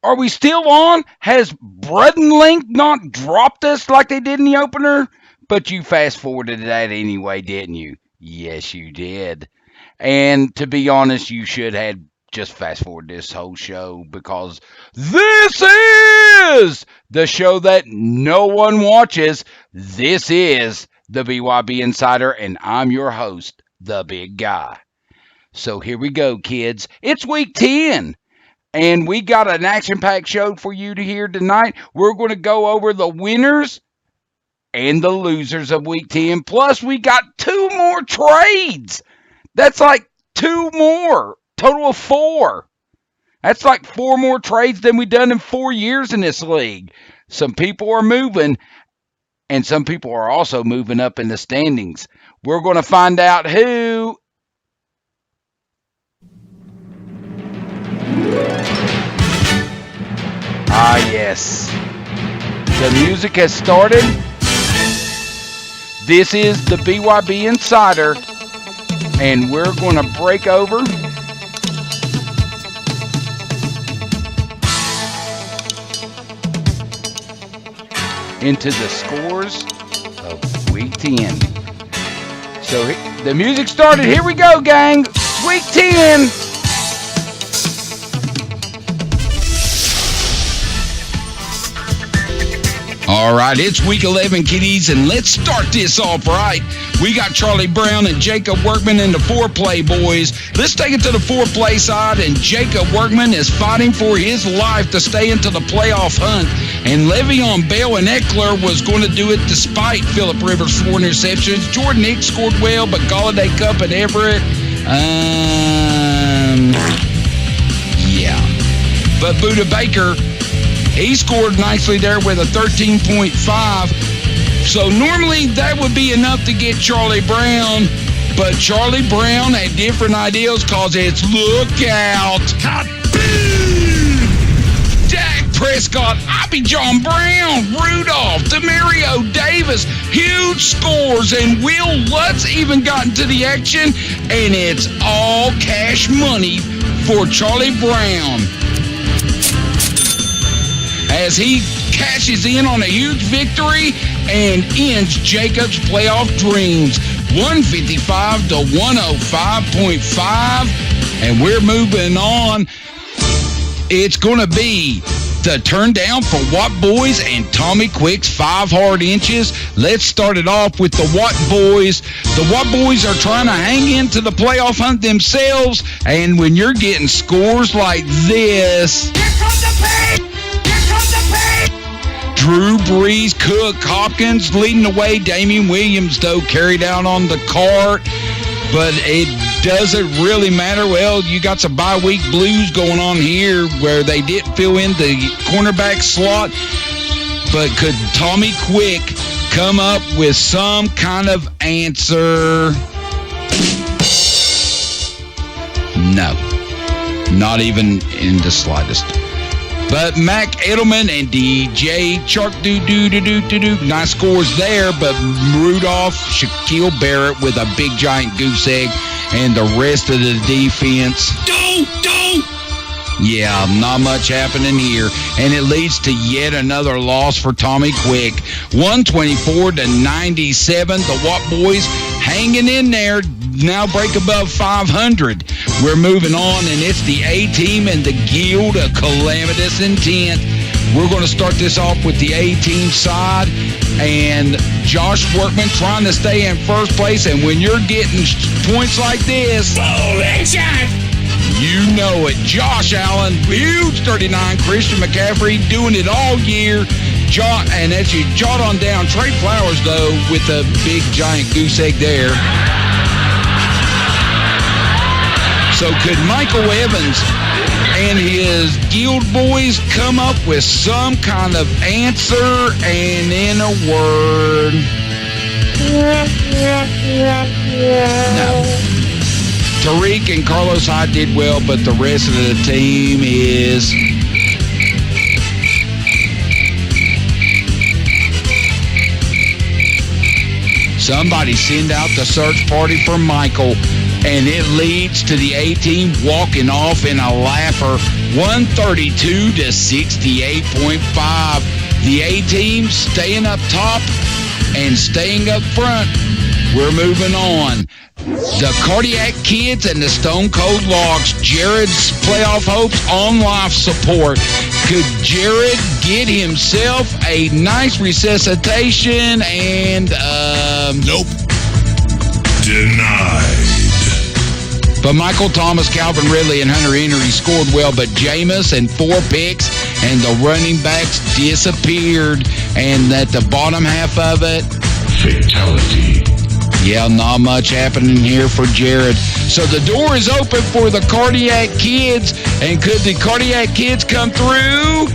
Are we still on? Has Link not dropped us like they did in the opener? But you fast forwarded that anyway, didn't you? Yes, you did. And to be honest, you should have just fast forward this whole show because this is the show that no one watches. This is the BYB Insider, and I'm your host, the big guy. So here we go, kids. It's week 10. And we got an action-packed show for you to hear tonight. We're going to go over the winners and the losers of week 10. Plus, we got 2 more trades. That's like 2 more. Total of 4. That's like 4 more trades than we've done in 4 years in this league. Some people are moving, and some people are also moving up in the standings. We're going to find out who. Ah, yes. The music has started. This is the BYB Insider, and we're going to break over into the scores of week 10. So the music started. Here we go, gang. It's week 10. All right, it's week 11, kiddies, and let's start this off right. We got Charlie Brown and Jacob Workman in the foreplay, boys. Let's take it to the foreplay side, and Jacob Workman is fighting for his life to stay into the playoff hunt. And Le'Veon Bell and Eckler was going to do it despite Phillip Rivers' 4 interceptions. Jordan Hicks scored well, but Galladay, Cup, and Everett, yeah. But Buda Baker, he scored nicely there with a 13.5. So normally that would be enough to get Charlie Brown. But Charlie Brown had different ideas because it's look out. Dak Prescott, John Brown, Rudolph, Demario Davis, huge scores. And Will Lutz even got into the action. And it's all cash money for Charlie Brown as he cashes in on a huge victory and ends Jacob's playoff dreams. 155 to 105.5. And we're moving on. It's going to be the turn down for Watt Boys and Tommy Quick's 5 hard inches. Let's start it off with the Watt Boys. The Watt Boys are trying to hang into the playoff hunt themselves. And when you're getting scores like this, here comes the pain! Drew Brees, Cook, Hopkins leading the way. Damian Williams, though, carried out on the cart. But it doesn't really matter. Well, you got some bye-week blues going on here where they didn't fill in the cornerback slot. But could Tommy Quick come up with some kind of answer? No. Not even in the slightest. But Mac Edelman and DJ Chark nice scores there. But Rudolph, Shaquille Barrett with a big giant goose egg, and the rest of the defense. Yeah, not much happening here. And it leads to yet another loss for Tommy Quick. 124 to 97. The Watt Boys hanging in there. Now break above 500. We're moving on, and it's the A-Team and the Guild of Calamitous Intent. We're going to start this off with the A-Team side, and Josh Workman trying to stay in first place. And when you're getting points like this, you know it. Josh Allen, huge 39. Christian McCaffrey doing it all year. And as you jot on down, Trey Flowers, though, with a big giant goose egg there. So could Michael Evans and his Guild Boys come up with some kind of answer? And in a word, no. Tariq and Carlos Hyde did well, but the rest of the team is... Somebody send out the search party for Michael, and it leads to the A-team walking off in a laugher, 132 to 68.5. The A-team staying up top and staying up front. We're moving on. The Cardiac Kids and the Stone Cold Locks. Jared's playoff hopes on life support. Could Jared get himself a nice resuscitation? And, nope. Denied. But Michael Thomas, Calvin Ridley, and Hunter Henry scored well, but Jameis and 4 picks, and the running backs disappeared. And at the bottom half of it, fatality. Yeah, not much happening here for Jared. So the door is open for the Cardiac Kids. And could the Cardiac Kids come through?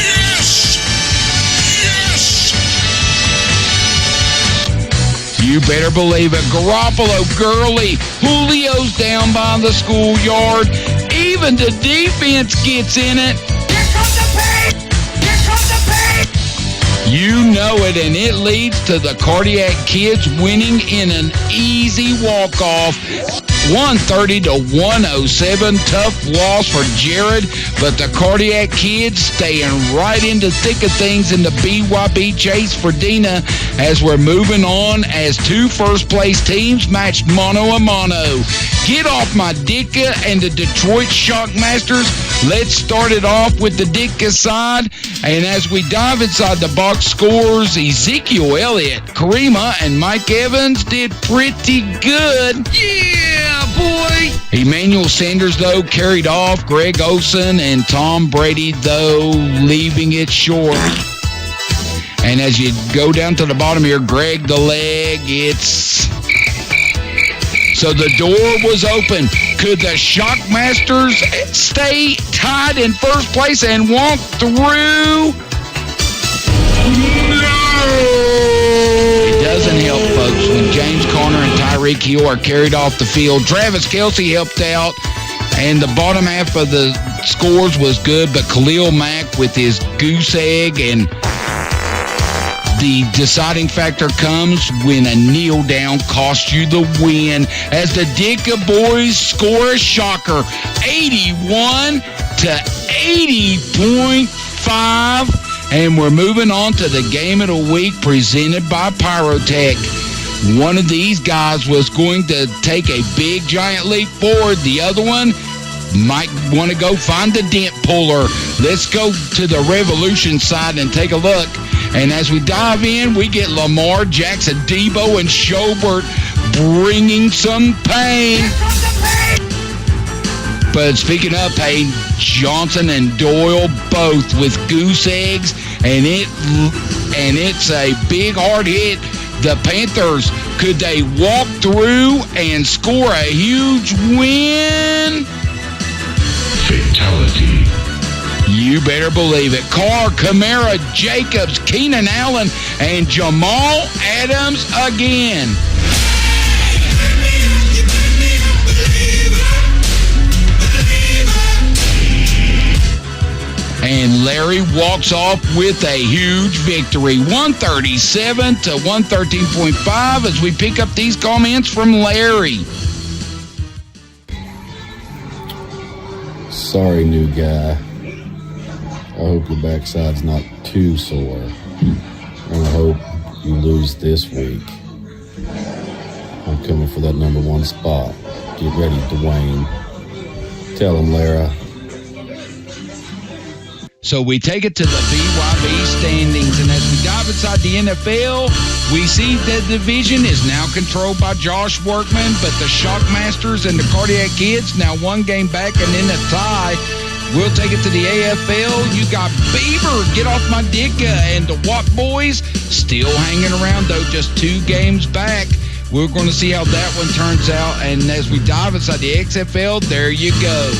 Yes! Yes! You better believe it. Garoppolo, Gurley, Julio's down by the schoolyard. Even the defense gets in it. Here comes the pain! Here comes the pain! You know it, and it leads to the Cardiac Kids winning in an easy walk-off, 130 to 107. Tough loss for Jared, but the Cardiac Kids staying right in the thick of things in the BYB chase for Dina as we're moving on as 2 first-place teams matched mano-a-mano. Get off my Ditka and the Detroit Shockmasters. Let's start it off with the Ditka side. And as we dive inside the box scores, Ezekiel Elliott, Karima, and Mike Evans did pretty good. Yeah, boy! Emmanuel Sanders, though, carried off. Greg Olsen and Tom Brady, though, leaving it short. And as you go down to the bottom here, Greg the Leg, it's... So the door was open. Could the Shockmasters stay tied in first place and walk through? No! It doesn't help, folks, when James Conner and Tyreek Hill are carried off the field. Travis Kelce helped out, and the bottom half of the scores was good, but Khalil Mack with his goose egg, and the deciding factor comes when a kneel down costs you the win as the Ditka boys score a shocker, 81 to 80.5. And we're moving on to the game of the week presented by Pyrotech. One of these guys was going to take a big giant leap forward. The other one might want to go find the dent puller. Let's go to the Revolution side and take a look. And as we dive in, we get Lamar Jackson, Debo, and Schobert bringing some pain. But speaking of pain, Johnson and Doyle both with goose eggs, and it's a big hard hit. The Panthers, could they walk through and score a huge win? Fatality. You better believe it. Carr, Kamara, Jacobs, Keenan Allen, and Jamal Adams again. And Larry walks off with a huge victory, 137 to 113.5, as we pick up these comments from Larry. Sorry, new guy. I hope your backside's not too sore. And I hope you lose this week. I'm coming for that number 1 spot. Get ready, Dwayne. Tell him, Lara. So we take it to the BYB standings, and as we dive inside the NFL, we see the division is now controlled by Josh Workman, but the Shockmasters and the Cardiac Kids now 1 game back and in a tie. We'll take it to the AFL. You got Beaver, get off my Ditka, and the Watt boys still hanging around, though, just 2 games back. We're going to see how that one turns out, and as we dive inside the XFL, there you go.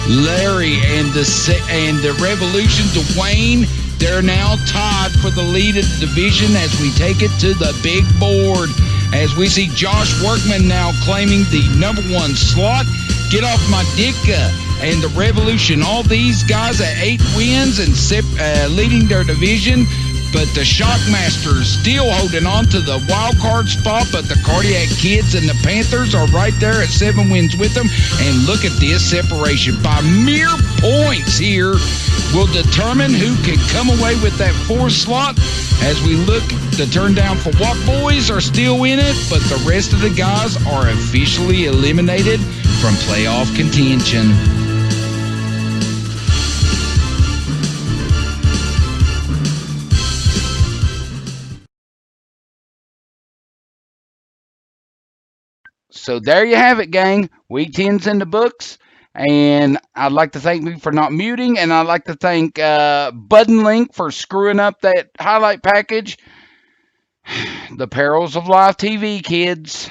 Larry and the Revolution, Dwayne, they're now tied for the lead of the division as we take it to the big board. As we see Josh Workman now claiming the number 1 slot. Get off my Ditka and the Revolution. All these guys at 8 wins and leading their division. but the Shockmasters still holding on to the wild card spot, but the Cardiac Kids and the Panthers are right there at 7 wins with them. And look at this separation. By mere points here will determine who can come away with that 4th slot. As we look, the turn down for Walk Boys are still in it, but the rest of the guys are officially eliminated from playoff contention. So there you have it, gang. Week 10's in the books. And I'd like to thank you for not muting. And I'd like to thank Button Link for screwing up that highlight package. The perils of live TV, kids.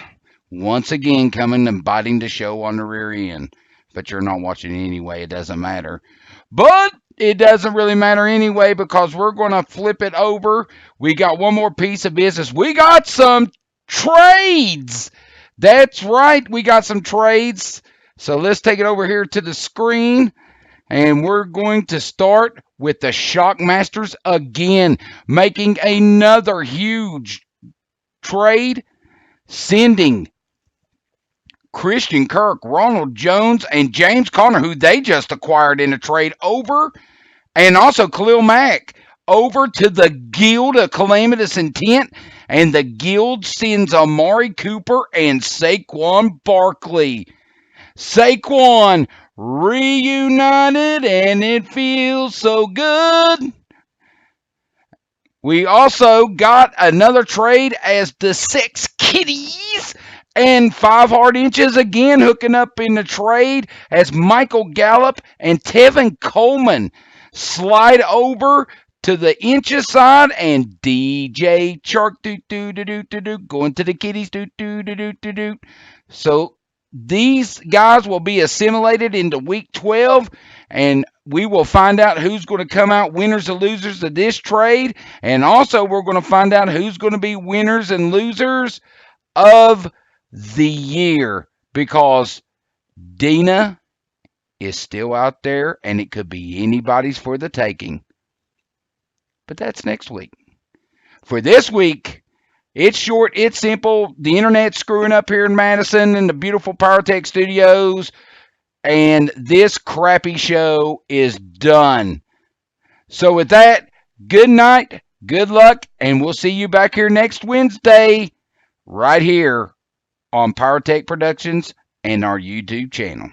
Once again, coming and biting the show on the rear end. But you're not watching anyway. It doesn't matter. But it doesn't really matter anyway, because we're going to flip it over. We got one more piece of business. We got some trades. That's right, we got some trades. So let's take it over here to the screen. And we're going to start with the Shockmasters again, making another huge trade, sending Christian Kirk, Ronald Jones, and James Conner, who they just acquired in a trade, over, and also Khalil Mack, over to the Guild of Calamitous Intent. And the Guild sends Amari Cooper and Saquon Barkley. Saquon reunited, and it feels so good. We also got another trade as the Sex Kitties and 5 Hard Inches again hooking up in the trade as Michael Gallup and Tevin Coleman slide over to the Inches side, and DJ Chark going to the Kitties So these guys will be assimilated into week 12, and we will find out who's going to come out winners and losers of this trade, and also we're going to find out who's going to be winners and losers of the year, because Dina is still out there, and it could be anybody's for the taking. But that's next week. For this week, it's short, it's simple. The internet's screwing up here in Madison in the beautiful PowerTech studios, and this crappy show is done. So with that, good night, good luck, and we'll see you back here next Wednesday, right here on PowerTech Productions and our YouTube channel.